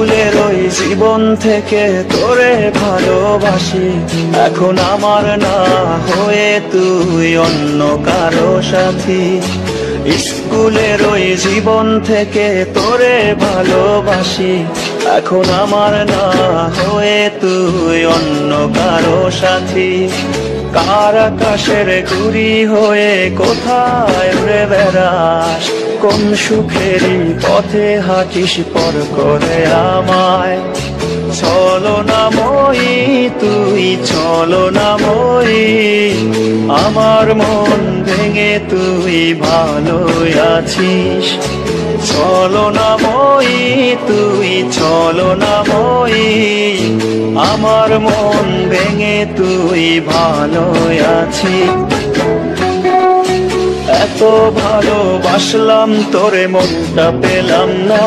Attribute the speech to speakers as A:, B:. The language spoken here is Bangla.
A: স্কুলের ওই জীবন থেকে তোরে ভালোবাসি, এখন আমার না হয়ে তুই অন্য কারো সাথী। স্কুলের ওই জীবন থেকে তোরে ভালোবাসি, এখন আমার না হয়ে তুই অন্য কারো সাথী। কার আকাশের ঘুড়ি হয়ে কোথায় উড়ে বেড়াস, কোন সুখেরই পথে হাঁটিস পর করে আমায়। ছলনাময়ী তুই ছলনাময়ী, আমার মন ভেঙে তুই ভালোই আছিস। ছলনাময়ী তুই ছলনাময়ী, আমার মন ভেঙে তুই ভালোই আছিস। এত ভালোবাসলাম তোরে মনটা পেলাম না।